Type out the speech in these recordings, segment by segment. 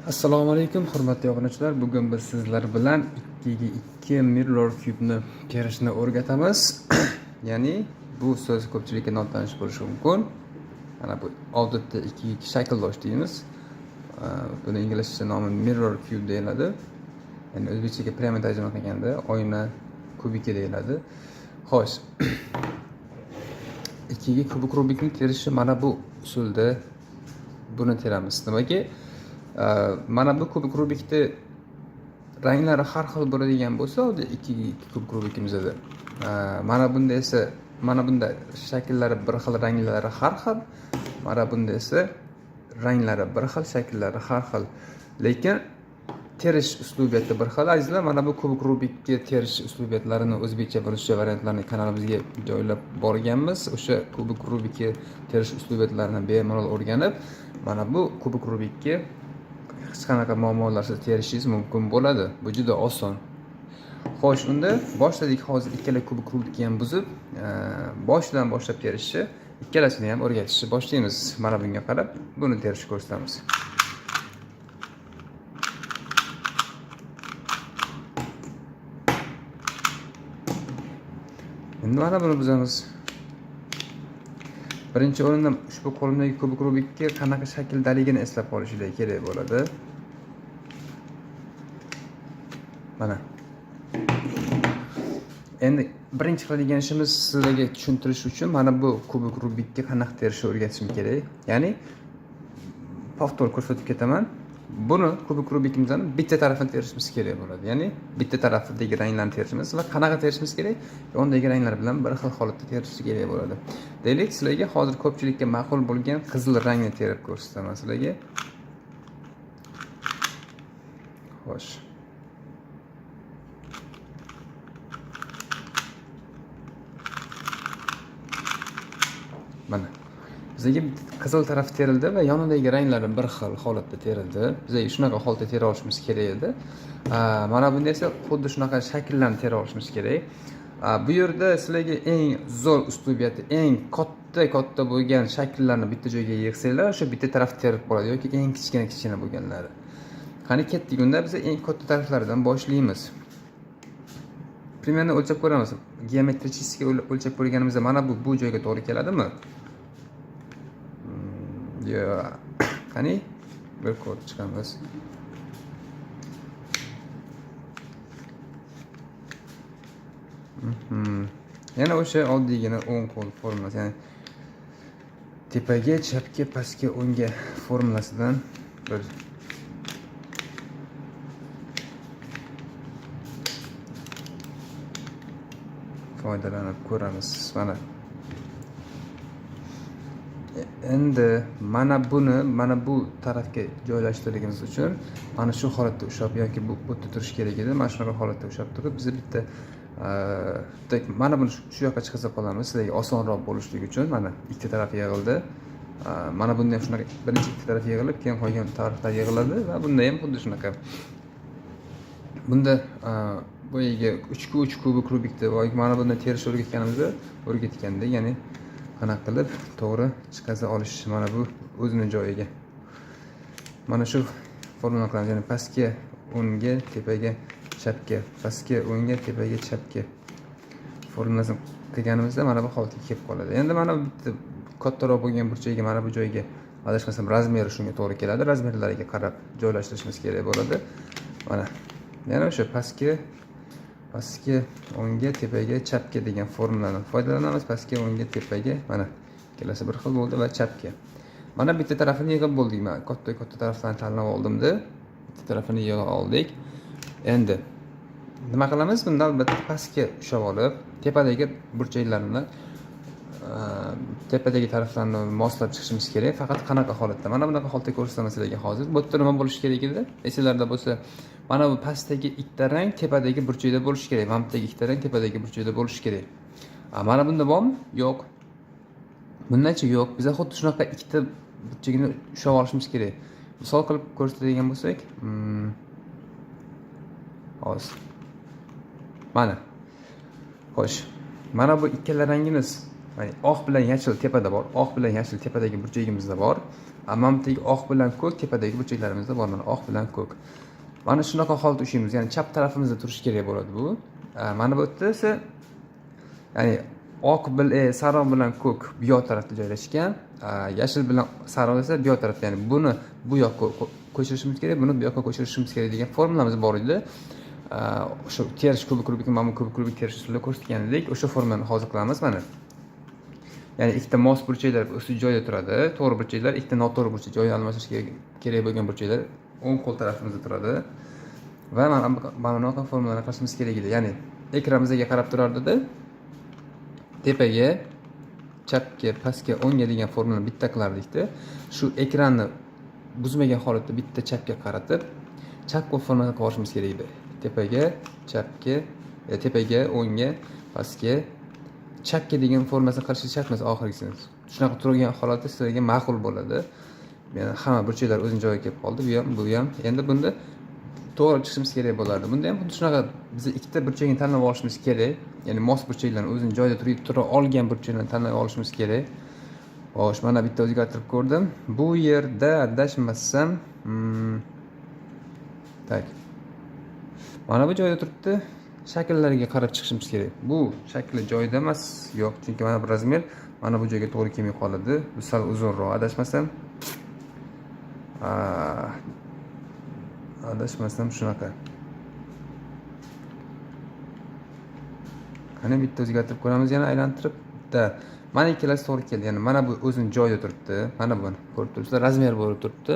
Assalomu alaykum hurmatli obunachilar. Bugun biz sizlar bilan 2 mirror cube'ni terishni o'rgatamiz. Ya'ni bu so'z ko'pchilikka notanish bo'lishi mumkin. Mana bu odatda 2 shakldosh deymiz. Buni inglizcha nomi mirror cube deyiladi. Ya'ni o'zbekchaga prямо tarjima qilganda oyna kubiki deyiladi. Xo'sh. 2 kubik rubikni terishi mana bu usulda buni teramiz. Nimaga? Mana bu kubik rubikni ranglari har xil bo'ladigan bo'lsa, 2 kubik rubikimizda mana bunda shakllari bir xil, ranglari har xil. Mana bunda esa ranglari bir xil, shakllari har xil. Lekin terish uslubiyati bir xil. Azizlar, mana bu kubik rubikni terish uslubiyatlarini o'zbekcha ruscha variantlarini kanalimizga joylab borganmiz. O'sha kubik rubikni terish uslubiyatlarini bemalol o'rganib, mana bu kubik rubikni hech qanaqa muammolarsiz terishingiz mumkin bo'ladi. Bu juda oson. Xo'sh, unda boshladik. Hozir ikkala kubik rubikni ham buzib, boshidan boshlab terishni, ikkalasini ham o'rgatishni boshlaymiz. Mana bunga qarab, buni terishni ko'rsatamiz. Endi mana buni buzamiz. Birinchi o'rinda ushbu qo'limdagi kubik rubikni qanaqa shakldaligini eslab qolishingiz kerak bo'ladi. Mana. Endi birinchi qiladigan ishimiz sizlarga tushuntirish uchun mana bu kubik rubikni qanaqa terishni o'rgatishim kerak. Ya'ni повтор ko'rsatib ketaman. Buni kubik rubikimizdan bitta tarafini terishimiz kerak bo'ladi. Ya'ni bitta tarafidagi ranglarni terishimiz va qanaqa terishimiz kerak? Yondagi ranglar bilan bir xil holatda terishimiz kerak bo'ladi. Deylik, sizlarga hozir ko'pchilikka ma'qul bo'lgan qizil rangni terib ko'rsataman sizlarga. Xo'sh. Mana. Bizga qizil taraf terildi va yonidagi ranglari bir xil holatda terildi. Bizga shunaqa holatda tera olishimiz kerak edi. Mana bunda esa xuddi shunaqa shakllarni tera olishimiz kerak. Bu yerda sizlarga eng zo'r uslubiyati, eng katta bo'lgan shakllarni bitta joyga yig'sanglar, o'sha bitta taraf terib qoladi yoki eng kichkina bo'lganlari. Qani ketdik, unda biz eng katta taraflardan boshlaymiz. Примерно o'lchab ko'ramiz. Geometrически o'lchab ko'rganimizda mana bu joyga to'g'ri keladimi? Qani bir ko'rib chiqamiz. Yana o'sha oddiygina o'ng qo'l formulasi, ya'ni tepaga, chapga, pastga, o'ngga formulasidan bir foydalanib ko'ramiz. Mana. Endi mana bu tarafga joylashtirishimiz uchun mana shu holatda ushlab yoki bu o'tda turish kerak edi. Mana shunaqa holatda ushlab turib, biz bitta mana buni shu yoqqa chiqarib qolamiz. Sizlarga osonroq bo'lishligi uchun mana ikkita taraf yig'ildi. Mana bunda ham shunaqa birinchi ikkita taraf yig'ilib, keyin qolgan taraflar yig'iladi va bunda ham xuddi shunaqa. Bunda boyaga 3 kubik rubikni va mana buni terish o'rgatgandek, ya'ni qanaqa qilib to'g'ri chiqaza olish mana bu o'zining joyiga. Mana shu formulani qilamiz, ya'ni pastga, o'ngga, tepaga, chapga, pastga, o'ngga, tepaga, chapga formulasini qilganimizda mana bu holatga kelib qoladi. Endi mana bu bitta kattaroq bo'lgan burchakga, mana bu joyga adashmasam razmeri shunga to'g'ri keladi. Razmerlariga qarab joylashtirishimiz kerak bo'ladi. Mana. Yana o'sha pastga, o'ngga, tepaga, chapga degan formuladan foydalanamiz. Pastga, o'ngga, tepaga, mana ikkalasi bir xil bo'ldi va chapga. Mana bitta tarafini yig'ib bo'ldik. Men katta taraflarni tanlab oldim-da. Bitta tarafini yig'ib oldik. Endi nima qilamiz? Bunda albatta pastga ushlab olib, tepadagi burchaklarni, tepadagi taraflarni moslab chiqishimiz kerak. Faqat qanaqa holatda? Mana bunaqa holatda ko'rsataman sizlarga hozir. Bu yerda nima bo'lishi kerak edi? Esinglarda bo'lsa, mana bu pastdagi ikkita rang tepadagi burchakda bo'lishi kerak. Mana bu ikkita rang tepadagi burchakda bo'lishi kerak. Mana bunda bormi? Yo'q. Bundachi yo'q. Biz xuddi shunaqa ikkita burchakni ushlab olishimiz kerak. Misol qilib ko'rsatadigan bo'lsak, hozir. Mana. Xo'sh. Mana bu ikkala rangimiz, ya'ni oq bilan yashil tepada bor. Oq bilan yashil tepadagi burchagimizda bor. mana bu tegi oq bilan ko'k, tepadagi burchaklarimizda bor mana oq bilan ko'k. Mana shunaqa holatda ushlaymiz. Ya'ni chap tarafimizda turishi kerak bo'ladi bu. Mana bu yerda esa ya'ni oq sariq bilan ko'k bu yoq tarafda joylashgan, yashil bilan sariq esa bu yoq tarafda. Ya'ni buni bu yoqqa ko'chirishimiz kerak, buni bu yoqqa ko'chirishimiz kerak degan formulamiz bor edi. O'sha terish kubik, mana bu kubik terish usulida ko'rsatgandik. O'sha formulani hozir qilamiz mana. Ya'ni ikkita mos burchaklar o'z joyida turadi. To'g'ri burchaklar, ikkita noto'g'ri burchak joyi almashish kerak bo'lgan burchaklar o'ng qo'l tarafimizda turadi. Va mana bunaqa formulani qilishimiz kerak edi. Ya'ni ekran bizga qarab turardi-da. Tepaga, chapga, pastga, o'ngga degan formulani bitta qilardik-da. Shu ekranni buzmagan holatda bitta chapga qaratib, chap qo'l formatini qilib olishimiz kerak edi. Tepaga, chapga, tepaga, o'ngga, pastga, chapga degan formasini qilish shart emas oxirgisini. Shunaqa turgan holatda sizlarga ma'qul bo'ladi. Meni hamma burchaklar o'zining joyiga kelib qoldi. Bu ham. Endi bunda to'g'ri chiqishimiz kerak bo'lardi. Bunda ham xuddi shunaqa biz ikkita burchakni tanlab olishimiz kerak. Ya'ni mos burchaklarni o'zining joyida tura olgan burchaklarni tanlab olishimiz kerak. Xo'sh, mana bitta o'zgartirib ko'rdim. Bu yerda adashmasam, tak. Mana bu joyda turibdi. Shakllariga qarab chiqishimiz kerak. Bu shakli joyida emas, yo'q, chunki mana bu razmer mana bu joyga to'g'ri kelmay qoladi. Bu sal uzunroq, adashmasam shunaqa. Qani bitta o'zgartirib ko'ramiz, yana aylantirib. Mana ikkalasi to'g'ri keldi. Ya'ni mana bu o'zining joyida turibdi. Mana buni ko'rib turibsizlar, razmer bo'lib turibdi.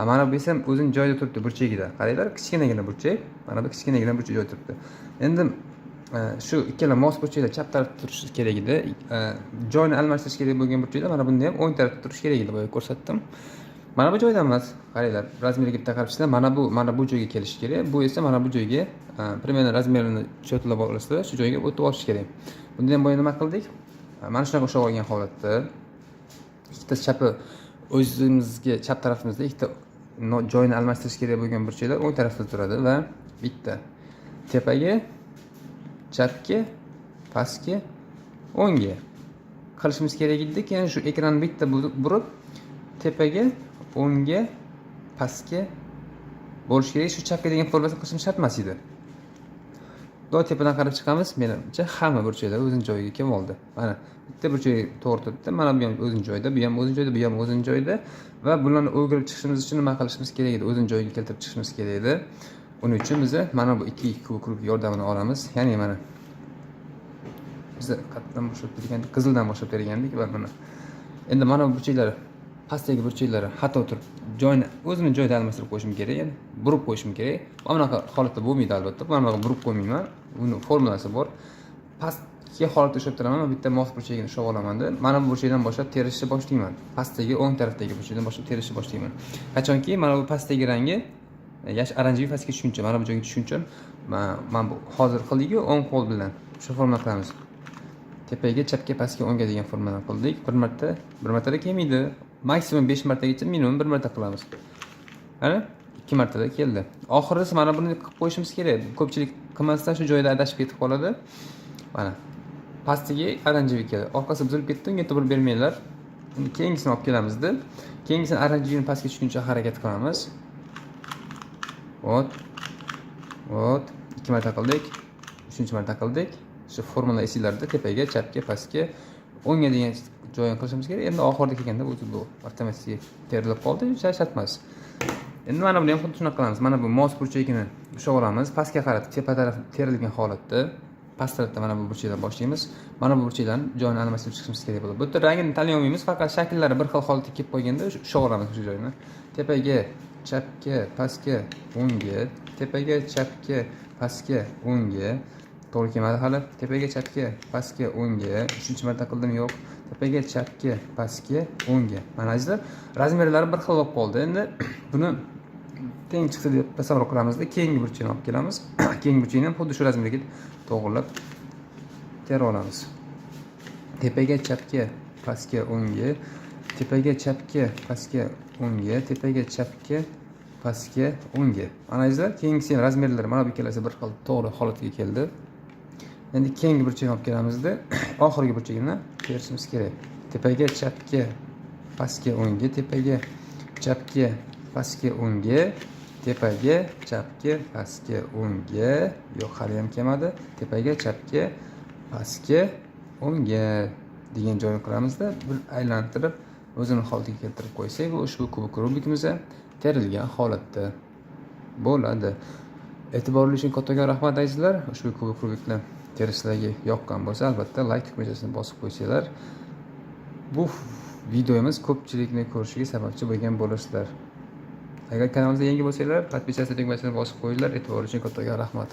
Mana bu esa o'zining joyida turibdi burchagida. Qaranglar, kichkinagina burchak. Mana bu kichkinagina burchak joyida turibdi. Endi shu ikkala mos burchaklar chap tarafda turishi kerak edi. Joyini almashtirish kerak bo'lgan burchaklar mana bunda ham o'ng tarafda turishi kerak edi, boya ko'rsatdim. Mana bu joyda emas. Qaranglar, razmeriga bitta qarabsizlar, mana bu joyga kelishi kerak. Bu esa mana bu joyga, примерно razmerini cho'tlab olasizlar, shu joyga o'tib olish kerak. Bunda ham boya nima qildik? Mana shunaqa o'xshab olgan holatda ikkita chapi o'zimizga chap tarafimizda ikkita joyini almashtirish kerak bo'lgan burchaklar o'ng tarafda turadi va bitta tepaga, chapga, pastga, o'ngga qilishimiz kerak edi. Keyin shu ekranni bitta burib tepaga, o'ngga, pastga bo'lish kerak. Shu chapga degan formulani qilishimiz shart emas edi. Tepadan qarab chiqamiz. Menimcha hamma burchaklar o'zining joyiga kelib oldi. Mana bitta burchak to'g'ri turibdi. Mana bu ham o'zining joyida, bu ham o'zining joyida, bu ham o'zining joyida va bularni o'girib chiqishimiz uchun nima qilishimiz kerak edi? O'zining joyiga keltirib chiqishimiz kerak edi. Uning uchun biz mana bu ikki kubik yordamini olamiz. Ya'ni mana biz qatdan boshlab bergandik, qizildan boshlab bergandik va buni. Endi mana bu burchaklar, pastdagi burchaklar xato turib, joyini o'zining joyida almashtirib qo'yishim kerak, ya'ni burib qo'yishim kerak. Mana bunaqa holatda bo'lmaydi albatta. Mana bunaqa burib qo'ymayman. Buni formulasi bor. Pastga holatda ushlab turaman, bitta mos burchagini ushlab olaman deb, mana bu burchakdan boshlab terishni boshlayman. Pastdagi o'ng tarafdagi burchakdan boshlab terishni boshlayman. Qachonki mana bu pastdagi rangi oranjiy pastga tushguncha, mana bu joyga tushguncha, mana bu hozir qildik-ku o'ng qo'l bilan. Shu formulani qilamiz. Tepaga, chapga, pastga, o'ngga degan formulani qildik. Bir martada kelmaydi. Maksimum 5 martagacha, minimum 1 marta qilamiz. Mana 2 martada keldi. Oxirisi mana buni qilib qo'yishimiz kerak. Ko'pchilik qilmasdan shu joyda adashib ketib qoladi. Mana pastiga oranjiy keldi. Orqasi buzilib ketdi, unga e'tibor bermanglar. Endi keyingisini olib kelamiz-da. Keyingisini oranjiyni pastga tushguncha harakat qilamiz. Vot. 2 marta qildik. 3-marta qildik. Shu formula esinglarda tepaga, chapga, pastga, o'ngga degan joyini qilishimiz kerak. Endi oxirida kelganda bu avtomatik terilib qoldi, shart emas. Endi mana buni ham xuddi shunaqa qilamiz. Mana bu mos burchagini ushlab olamiz. Pastga qarab, tepa taraf terilgan holatda, past tarafda mana bu burchakdan boshlaymiz. Mana bu burchaklarni joyini almashtirib chiqishimiz kerak bo'ladi. Bu yerda rangini tanlay olmaymiz, faqat shakllari bir xil holatga kelib qolganda ushlab olamiz shu joyni. Tepaga, chapga, pastga, o'ngga, tepaga, chapga, pastga, o'ngga. To'g'ri kelmadi hali. Tepaga, chapga, pastga, o'ngga. 3-marta qildim, yo'q. Tepaga, chapga, pastga, o'ngga. Mana azizlar, razmerlari bir xil bo'lib qoldi. Endi buni teng chiqsa deb tasavvur qilamizda, keyingi burchakni olib kelamiz. Keyingi burchakni ham xuddi shu razmerga to'g'rilab terib olamiz. Tepaga, chapga, pastga, o'ngga. Tepaga, chapga, pastga, o'ngga. Tepaga, chapga, pastga, o'ngga. Mana azizlar, keyingisi razmerlari mana bu ikkalasi bir xil to'g'ri holatga keldi. Endi keyingi burchakni olib kelamizda, oxirgi burchagini terishimiz kerak. Tepaga, chapga, pastga, o'ngga, tepaga, chapga, pastga, o'ngga, tepaga, chapga, pastga, o'ngga, yo'q hali ham kelmadi. Tepaga, chapga, pastga, o'ngga degan joyni qilamizda, bir aylantirib o'zini holatiga keltirib qo'ysak, bu ushbu kubik rubikimiz terilgan holatda bo'ladi. E'tiborli uchun kattakon rahmat azizlar. Ushbu kubik rubikni terishlarga yoqqan bo'lsa, albatta like tugmachasini bosib qo'ysanglar, bu videomiz ko'pchilikni ko'rishiga sababchi bo'lgan bo'lasizlar. Agar kanalimizga yangi bo'lsanglar, podpisatsiya tugmachasini bosib qo'yinglar. E'tiborli uchun kattakon rahmat.